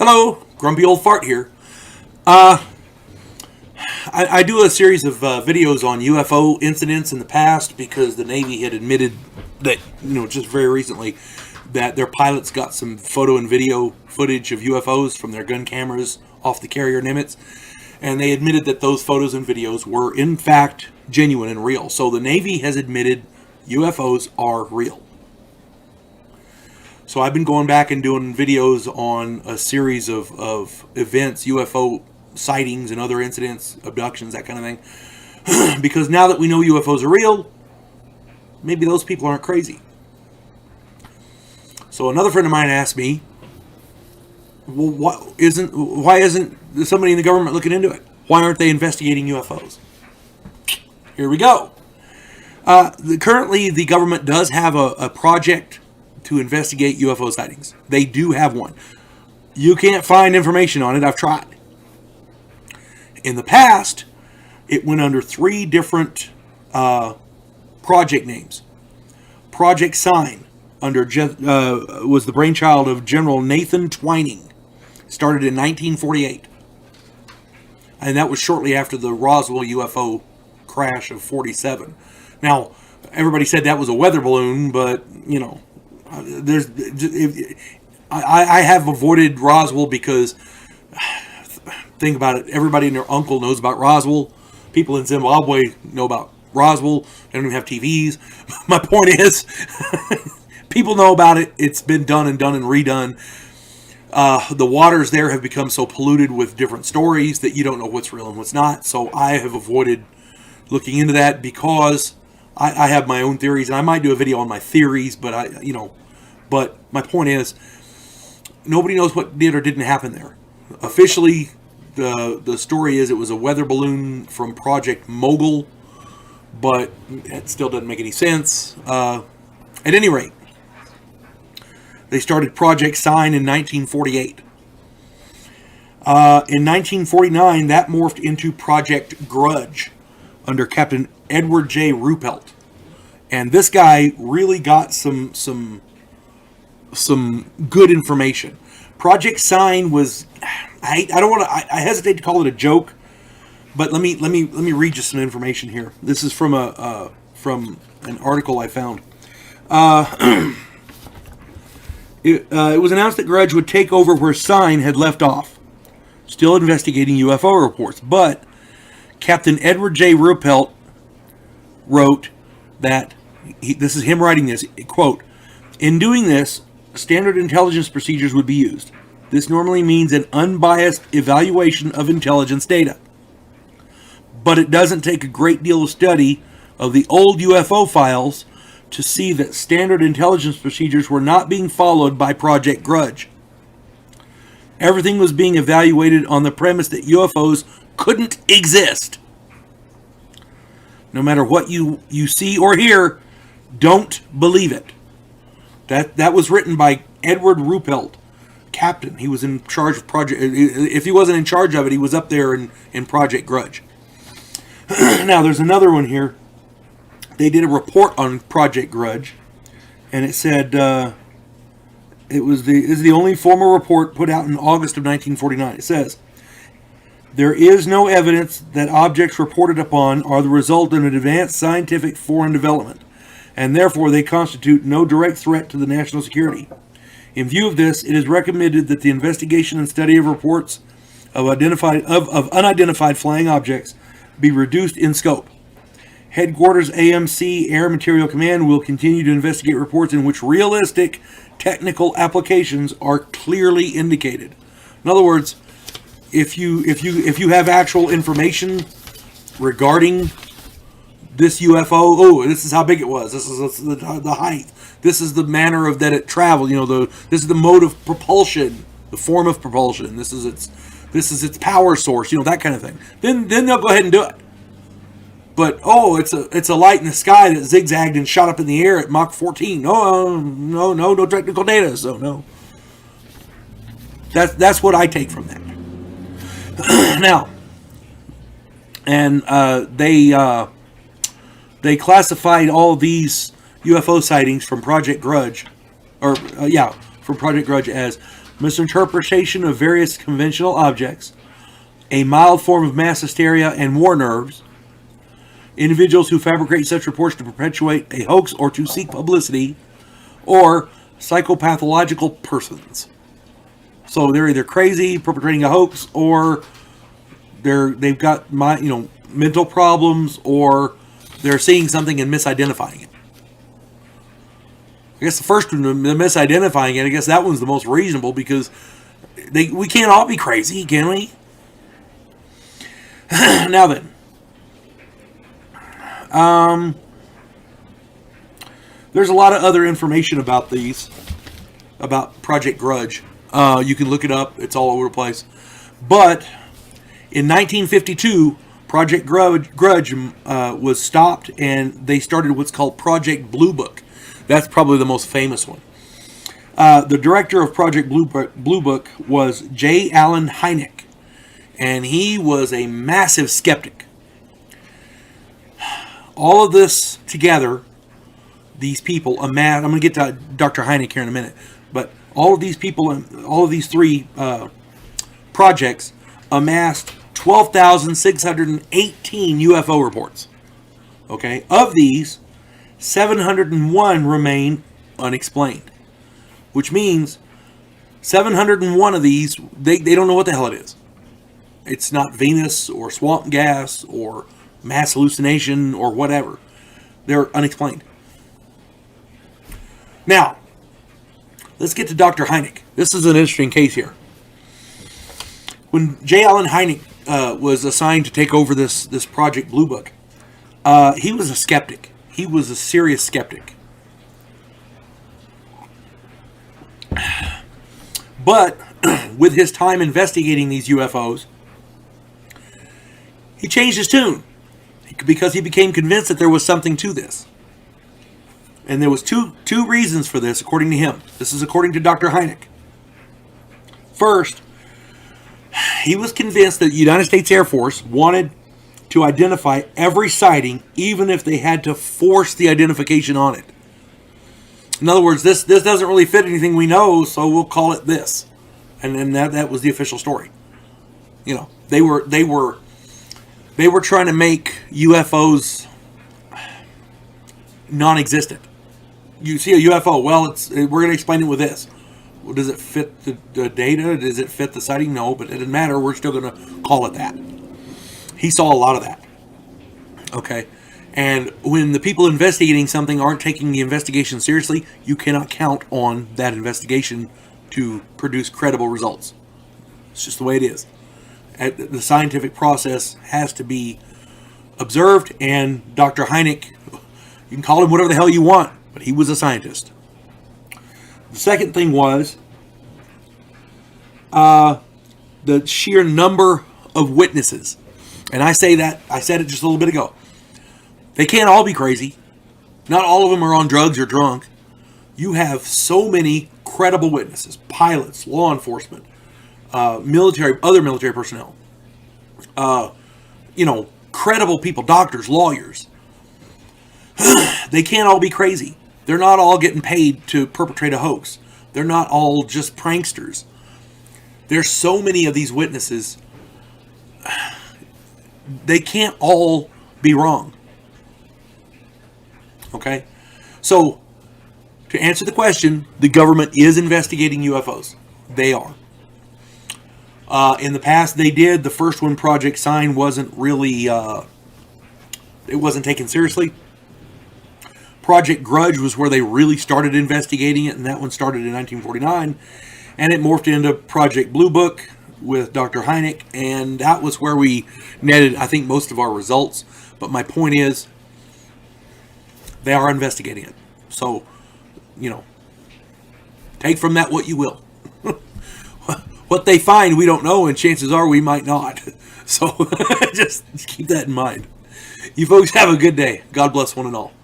Hello, grumpy old fart here. I do a series of videos on UFO incidents in the past because the Navy had admitted that, just very recently, that their pilots got some photo and video footage of UFOs from their gun cameras off the carrier Nimitz, and they admitted that those photos and videos were in fact genuine and real. So the Navy has admitted UFOs are real. So I've been going back and doing videos on a series of events, UFO sightings and other incidents, abductions, that kind of thing. Because now that we know UFOs are real, maybe those people aren't crazy. So another friend of mine asked me, well, why isn't somebody in the government looking into it? Why aren't they investigating UFOs? Here we go. Currently, the government does have a project to investigate UFO sightings. They do have one. You can't find information on it. I've tried. In the past, it went under 3 different project names. Project Sign was the brainchild of General Nathan Twining. Started in 1948. And that was shortly after the Roswell UFO crash of 47. Now, everybody said that was a weather balloon, but, I have avoided Roswell because, think about it, everybody and their uncle knows about Roswell. People in Zimbabwe know about Roswell. They don't even have TVs. My point is, people know about it. It's been done and redone. The waters there have become so polluted with different stories that you don't know what's real and what's not. So I have avoided looking into that because I have my own theories, and I might do a video on my theories, but but my point is, nobody knows what did or didn't happen there. Officially, the story is it was a weather balloon from Project Mogul, but it still doesn't make any sense. At any rate, they started Project Sign in 1948. In 1949, that morphed into Project Grudge under Captain Edward J. Ruppelt. And this guy really got some good information. Project Sign was, I hesitate to call it a joke, but let me read you some information here. This is from an article I found. It was announced that Grudge would take over where Sign had left off, still investigating UFO reports. But Captain Edward J. Ruppelt wrote that, this is him writing this, quote, "In doing this, standard intelligence procedures would be used. This normally means an unbiased evaluation of intelligence data. But it doesn't take a great deal of study of the old UFO files to see that standard intelligence procedures were not being followed by Project Grudge. Everything was being evaluated on the premise that UFOs couldn't exist. No matter what you see or hear, don't believe it." That was written by Edward Ruppelt, captain. He was in charge of Project. If he wasn't in charge of it, he was up there in Project Grudge. Now, there's another one here. They did a report on Project Grudge, and it said this is the only formal report put out in August of 1949. It says, "There is no evidence that objects reported upon are the result of an advanced scientific foreign development, and therefore they constitute no direct threat to the national security. In view of this, it is recommended that the investigation and study of reports of unidentified flying objects be reduced in scope. Headquarters AMC Air Material Command will continue to investigate reports in which realistic technical applications are clearly indicated." In other words, if you have actual information regarding this UFO, this is how big it was, this is the height, this is the manner of that it traveled, this is the mode of propulsion, the form of propulsion, this is its power source, that kind of thing. Then they'll go ahead and do it. But it's a light in the sky that zigzagged and shot up in the air at Mach 14. No technical data. So no. That's what I take from that. Now, and they classified all these UFO sightings from Project Grudge, from Project Grudge as misinterpretation of various conventional objects, a mild form of mass hysteria and war nerves, individuals who fabricate such reports to perpetuate a hoax or to seek publicity, or psychopathological persons. So they're either crazy, perpetrating a hoax, or they've got mental problems, or they're seeing something and misidentifying it. I guess the first one, the misidentifying it, I guess that one's the most reasonable, because we can't all be crazy, can we? Now then, there's a lot of other information about these, about Project Grudge. You can look it up. It's all over the place. But in 1952, Project Grudge was stopped, and they started what's called Project Blue Book. That's probably the most famous one. The director of Project Blue Book was J. Allen Hynek, and he was a massive skeptic. All of this together, these people amassed. I'm going to get to Dr. Hynek here in a minute, but all of these people and all of these three projects amassed 12,618 UFO reports. Okay, of these, 701 remain unexplained, which means 701 of these, they don't know what the hell it is. It's not Venus or swamp gas or mass hallucination or whatever. They're unexplained. Now, let's get to Dr. Hynek. This is an interesting case here. When J. Allen Hynek was assigned to take over this Project Blue Book, he was a skeptic. He was a serious skeptic. But with his time investigating these UFOs, he changed his tune, because he became convinced that there was something to this. And there was two reasons for this, according to him. This is according to Dr. Hynek. First, he was convinced that the United States Air Force wanted to identify every sighting, even if they had to force the identification on it. In other words, this doesn't really fit anything we know, so we'll call it this. And then that was the official story. You know, they were trying to make UFOs non-existent. You see a UFO, well, we're going to explain it with this. Well, does it fit the data? Does it fit the sighting? No, but it doesn't matter. We're still going to call it that. He saw a lot of that. Okay? And when the people investigating something aren't taking the investigation seriously, you cannot count on that investigation to produce credible results. It's just the way it is. The scientific process has to be observed, and Dr. Hynek, you can call him whatever the hell you want, but he was a scientist. The second thing was the sheer number of witnesses. And I said it just a little bit ago. They can't all be crazy. Not all of them are on drugs or drunk. You have so many credible witnesses, pilots, law enforcement, other military personnel, credible people, doctors, lawyers. They can't all be crazy. They're not all getting paid to perpetrate a hoax. They're not all just pranksters. There's so many of these witnesses. They can't all be wrong. Okay? So, to answer the question, the government is investigating UFOs. They are. In the past, they did. The first one, Project Sign, wasn't really... it wasn't taken seriously. Project Grudge was where they really started investigating it, and that one started in 1949. And it morphed into Project Blue Book with Dr. Hynek, and that was where we netted, I think, most of our results. But my point is, they are investigating it. So, take from that what you will. What they find, we don't know, and chances are we might not. So, just keep that in mind. You folks have a good day. God bless one and all.